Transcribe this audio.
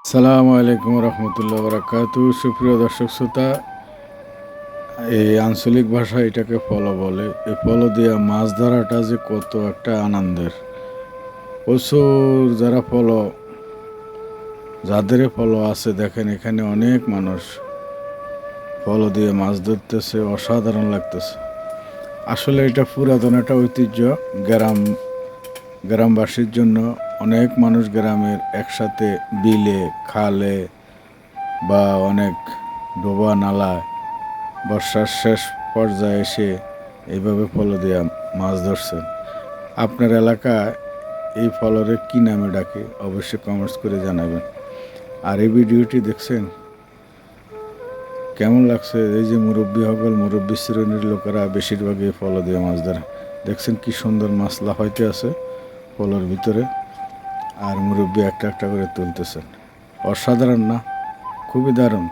আসসালামু আলাইকুম রহমতুল্লাহ বারাকাতু। সুপ্রিয় দর্শক শ্রোতা, এই আঞ্চলিক ভাষায় এটাকে পলো বলে। এই পলো দিয়ে মাছ ধরাটা যে কত একটা আনন্দের। প্রচুর যাদের পলো আছে, দেখেন এখানে অনেক মানুষ পলো দিয়ে মাছ ধরতেছে, অসাধারণ লাগতেছে। আসলে এটা পুরাতন একটা ঐতিহ্য। গ্রামবাসীর জন্য অনেক মানুষ গ্রামের একসাথে বিলে, খালে বা অনেক ডোবা নালায় বর্ষার শেষ পর্যায়ে এসে এইভাবে পলো দিয়ে মাছ ধরছেন। আপনার এলাকায় এই পলরে কী নামে ডাকে অবশ্যই কমেন্টস করে জানাবেন। আর এই ভিডিওটি দেখছেন, কেমন লাগছে? এই যে মুরব্বী শ্রেণীর লোকেরা বেশিরভাগই এই পলো দিয়ে মাছ ধরে। দেখছেন কি সুন্দর মাছ লাফাইতে আছে পলোর ভিতরে, আর মুরব্বী একটা একটা করে তুলতেছেন। অসাধারণ না? খুবই দারুণ।